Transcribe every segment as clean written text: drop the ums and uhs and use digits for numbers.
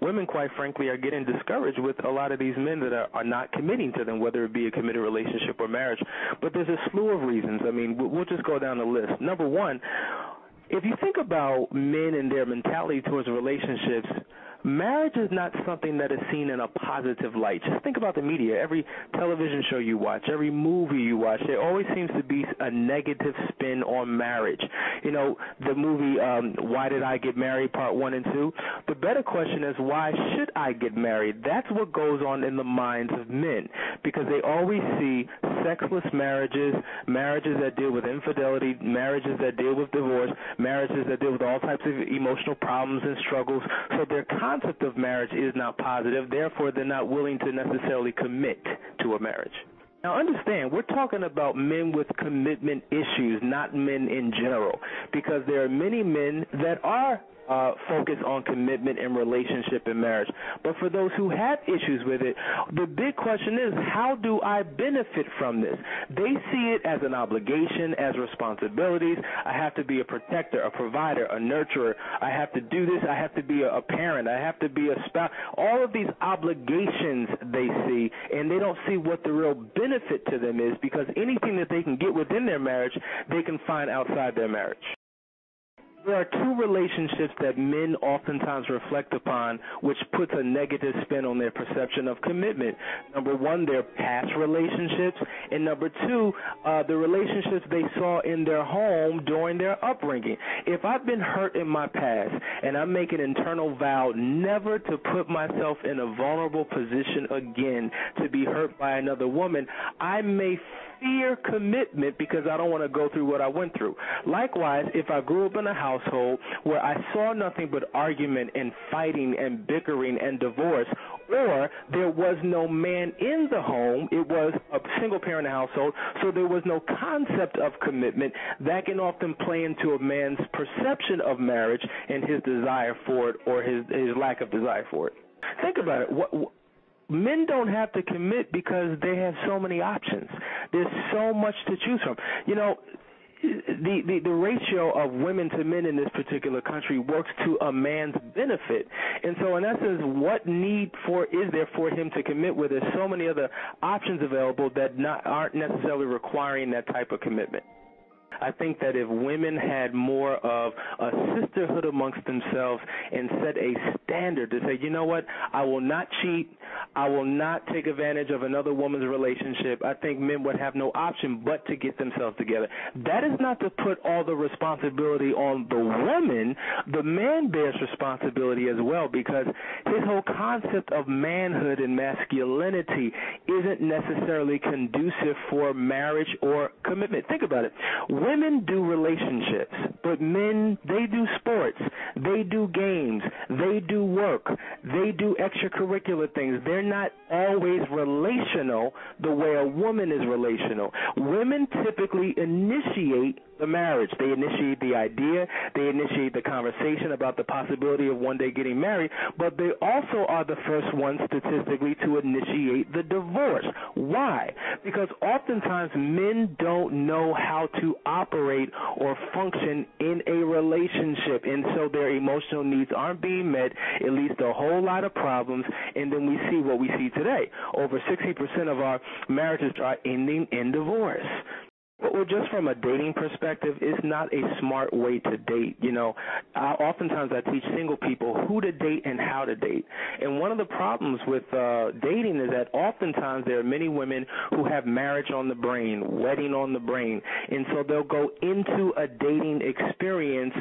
women, quite frankly, are getting discouraged with a lot of these men that are not committing to them, whether it be a committed relationship or marriage. But there's a slew of reasons. I mean, we'll just go down the list. Number one, if you think about men and their mentality towards relationships, marriage is not something that is seen in a positive light. Just think about the media. Every television show you watch, every movie you watch, there always seems to be a negative spin on marriage. You know, the movie Why Did I Get Married, Part 1 and 2, the better question is, why should I get married? That's what goes on in the minds of men, because they always see sexless marriages, marriages that deal with infidelity, marriages that deal with divorce, marriages that deal with all types of emotional problems and struggles. So their concept of marriage is not positive. Therefore, they're not willing to necessarily commit to a marriage. Now, understand, we're talking about men with commitment issues, not men in general, because there are many men that are focused on commitment and relationship and marriage. But for those who have issues with it, the big question is, how do I benefit from this? They see it as an obligation, as responsibilities. I have to be a protector, a provider, a nurturer. I have to do this. I have to be a parent. I have to be a spouse. All of these obligations they see, and they don't see what the real benefit to them is, because anything that they can get within their marriage, they can find outside their marriage. There are two relationships that men oftentimes reflect upon, which puts a negative spin on their perception of commitment. Number one, their past relationships, and number two, the relationships they saw in their home during their upbringing. If I've been hurt in my past and I make an internal vow never to put myself in a vulnerable position again to be hurt by another woman, I may fear commitment because I don't want to go through what I went through. Likewise, if I grew up in a household where I saw nothing but argument and fighting and bickering and divorce, or there was no man in the home, it was a single-parent household, so there was no concept of commitment, that can often play into a man's perception of marriage and his desire for it, or his lack of desire for it. Think about it. Men don't have to commit because they have so many options. There's so much to choose from. You know, the ratio of women to men in this particular country works to a man's benefit. And so in essence, what need is there for him to commit where there's so many other options available that aren't necessarily requiring that type of commitment? I think that if women had more of a sisterhood amongst themselves and set a standard to say, you know what, I will not cheat, I will not take advantage of another woman's relationship, I think men would have no option but to get themselves together. That is not to put all the responsibility on the woman. The man bears responsibility as well, because his whole concept of manhood and masculinity isn't necessarily conducive for marriage or commitment. Think about it. Women do relationships, but men, they do sports, they do games, they do work, they do extracurricular things. They're not always relational the way a woman is relational. Women typically initiate the marriage. They initiate the idea, they initiate the conversation about the possibility of one day getting married, but they also are the first ones statistically to initiate the divorce. Why? Because oftentimes men don't know how to operate or function in a relationship, and so their emotional needs aren't being met. It leads to a whole lot of problems, and then we see what we see today. Over 60% of our marriages are ending in divorce. Well, just from a dating perspective, it's not a smart way to date. You know, oftentimes I teach single people who to date and how to date. And one of the problems with dating is that oftentimes there are many women who have marriage on the brain, wedding on the brain, and so they'll go into a dating experience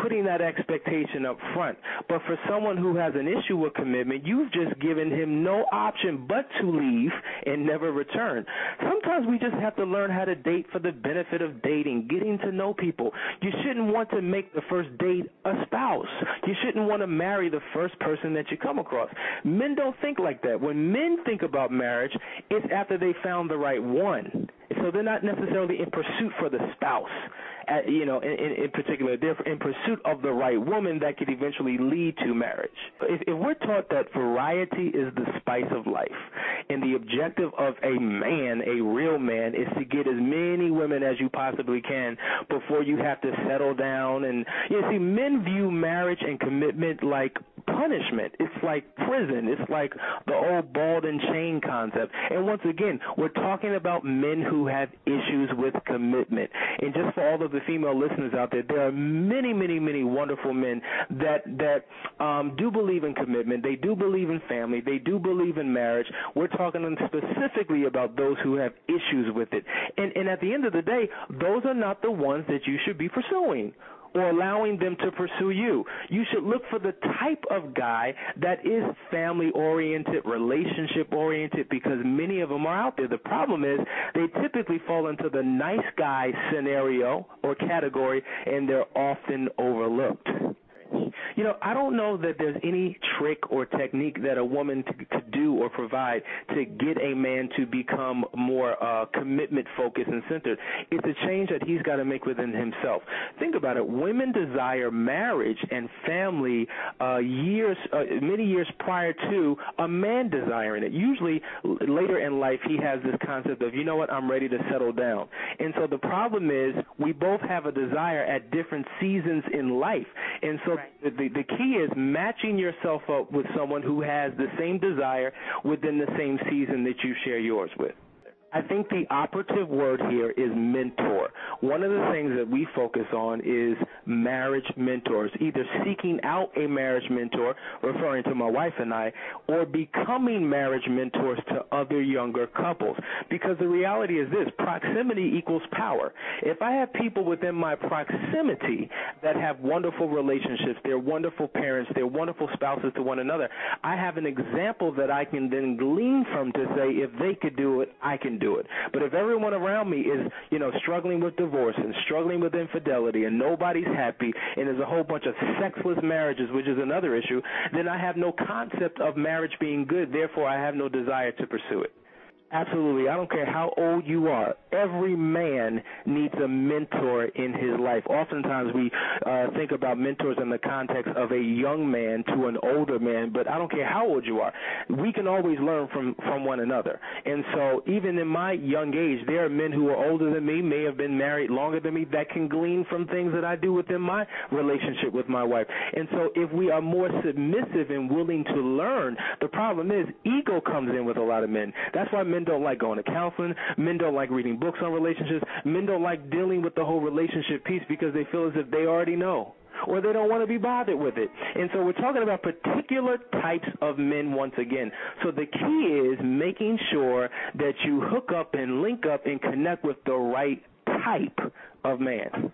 putting that expectation up front. But for someone who has an issue with commitment, you've just given him no option but to leave and never return. Sometimes we just have to learn how to date for the benefit of dating, getting to know people. You shouldn't want to make the first date a spouse. You shouldn't want to marry the first person that you come across. Men don't think like that. When men think about marriage, it's after they found the right one. So they're not necessarily in pursuit for the spouse, in particular. They're in pursuit of the right woman that could eventually lead to marriage. If we're taught that variety is the spice of life, and the objective of a man, a real man, is to get as many women as you possibly can before you have to settle down. And you see, men view marriage and commitment like punishment. It's like prison. It's like the old ball and chain concept. And once again, we're talking about men who have issues with commitment. And just for all of the female listeners out there are many, many, many wonderful men that do believe in commitment. They do believe in family. They do believe in marriage. We're talking specifically about those who have issues with it. And at the end of the day, those are not the ones that you should be pursuing or allowing them to pursue you. You should look for the type of guy that is family-oriented, relationship-oriented, because many of them are out there. The problem is they typically fall into the nice guy scenario or category, and they're often overlooked. You know, I don't know that there's any trick or technique that a woman could do or provide to get a man to become more commitment-focused and centered. It's a change that he's got to make within himself. Think about it. Women desire marriage and family many years prior to a man desiring it. Usually later in life he has this concept of, you know what, I'm ready to settle down. And so the problem is we both have a desire at different seasons in life. And so the key is matching yourself up with someone who has the same desire within the same season that you share yours with. I think the operative word here is mentor. One of the things that we focus on is marriage mentors, either seeking out a marriage mentor, referring to my wife and I, or becoming marriage mentors to other younger couples. Because the reality is this, proximity equals power. If I have people within my proximity that have wonderful relationships, they're wonderful parents, they're wonderful spouses to one another, I have an example that I can then glean from to say, if they could do it, I can do it. But if everyone around me is, struggling with divorce and struggling with infidelity and nobody's happy and there's a whole bunch of sexless marriages, which is another issue, then I have no concept of marriage being good. Therefore, I have no desire to pursue it. Absolutely. I don't care how old you are. Every man needs a mentor in his life. Oftentimes we think about mentors in the context of a young man to an older man, but I don't care how old you are. We can always learn from one another. And so even in my young age, there are men who are older than me, may have been married longer than me, that can glean from things that I do within my relationship with my wife. And so if we are more submissive and willing to learn, the problem is ego comes in with a lot of men. That's why men don't like going to counseling. Men don't like reading books on relationships. Men don't like dealing with the whole relationship piece because they feel as if they already know, or they don't want to be bothered with it. And so we're talking about particular types of men once again. So the key is making sure that you hook up and link up and connect with the right type of man.